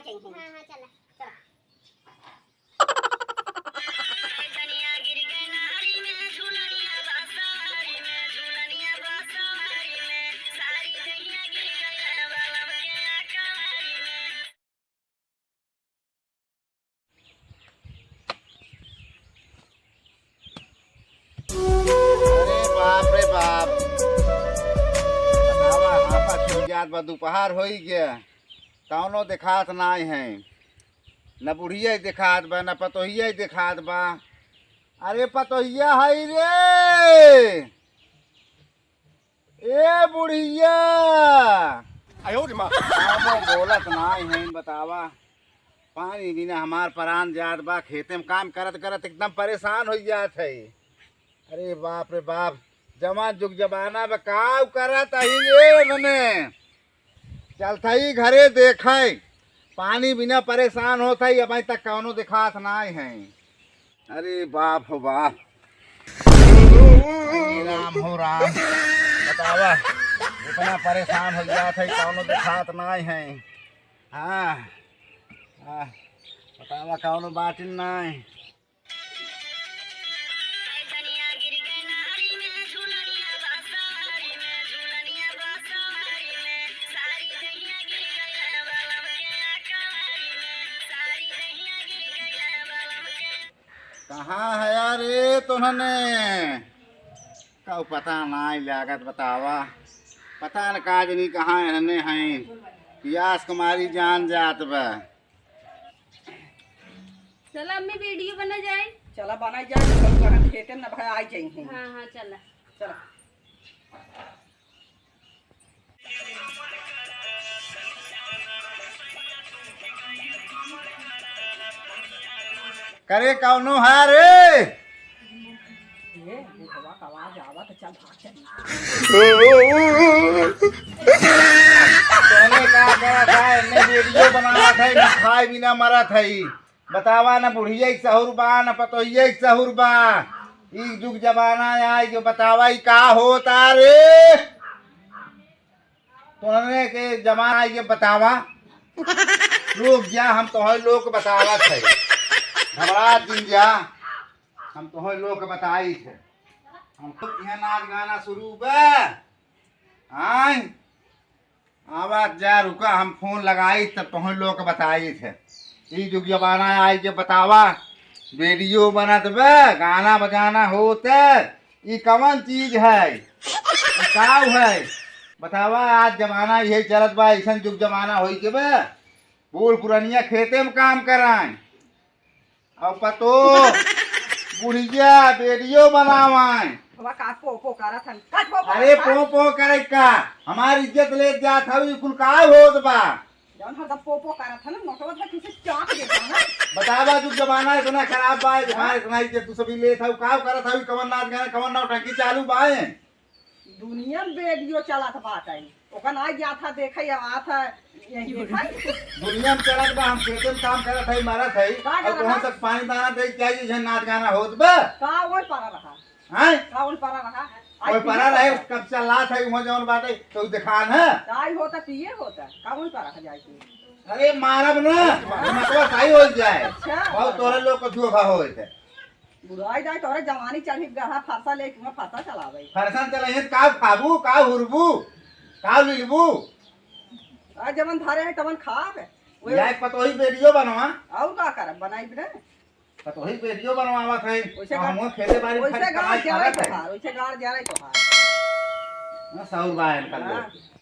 चाहिए। हां हां चला चला। अरे बाप रे बाप, बतावा आपा छूट जात बा, दोपहर हो गया, कौनो दिखात नाई है, न बुढ़िया दिखात बा न पतोहिया दिखात बा। अरे पतोहिया है रे, ए बुढ़िया कौनो बोलत नाई है, बतावा। पानी बिना हमार परान जात बा, खेते में काम करत करत एकदम परेशान हो जात है। अरे बाप रे बाप, जमा जुग जमाना में काम करत ही मने चलता ही घरे देखे, पानी बिना परेशान होता ही अभी तक कौनो दिखात नाई है। अरे बाप हो बाप, अरे राम हो राम, बतावा इतना परेशान हो जात है, कौनो दिखात नाई है। हाँ हाँ, बतावा कौनो बात नहीं। कहाँ है यार ये तुमने, कौ पता नहीं लागत, बतावा पता न काजनी कहाँ रहने हैं। पियास कुमारी जान जात बा। चला अम्मी वीडियो बना जाए। चला बना जाए, खेते न भाई आ जाए। हाँ हाँ चला चला करे कौनो है रे, ये हवा का आवाज आवा तो चल भाग चल। तोने का करत है, ने वीडियो बना है, न खाए बिना मरत है। बतावा न बुढ़िया एक सहूर बा न पतोहिया एक सहूर बा। ई जुग जमाना आई जो बतावा ई का होता रे, तोने के जमाना आई ये बतावा। लोग जा हम तो लोग बतावा थे, घबरा दिन जा हम तो लोग बताई थे। हम तो यहाँ नाच गाना शुरू बे आय आवाज जा रुका, हम फोन लगाई तब तो लोग बताई थे। ई जुग जमाना आई के बतावा, वीडियो बनत बे, गाना बजाना होते, ई कौन चीज है, ई काऊ है बतावा। आज जमाना यही चलत बा, ऐसा जुग जमाना हो के बे बूढ़ पुरानिया खेते में काम कराएं और पतो बुढ़िया वीडियो बनावाएं। हवा का पो पो करत हन, काट पो पो। अरे पो पो करे का हमारी इज्जत ले जात हवी, कुल का होत बा। जौन हर पो पो करत हन, मोटवा का किसे चाक देता ना। बतावा जुग जमाना इतना खराब बा, हमारे इतना इज्जत तू सभी ले था, का करत हवी, कवन नाच गाना कवन नौटंकी चालू बाए। दुनिया में वीडियो चलत बात है, ओकन आ गया था देखे आ था यही देखा। दुनिया में चलत बा, हम खेते में काम करत हई मारत हई, का और करत कौन हई? तक पानी दाना दे क्या जी नाच गाना होत बा। का ओल पारा रहा, हैं का ओल पारा रहा। कोई परा रहे कब चला था वहां जौन बात है तो दिखान है। काय होता पिए होता, का ओल पारा रहा जाए। अरे मारब ना मतलब सही हो जाए, अच्छा। बहुत तोरे लोग को धोखा होत है। बुराई जाए तोरे जवानी चढ़ी गहा फरसा लेके मैं फरसा चलावे। फरसन चले का खाबू का हुरबू का लिलबू, आ जवन धरे है तवन खावे। या पतोही वीडियो बनवा, और का करब बनाई बिना। पतोही वीडियो बनवावत है, वैसे हम खेते बाड़ी वैसे गाड़ जा रही तो हार, वैसे गाड़ जा रही तो हार। सौर बायन कर लो। हाँ।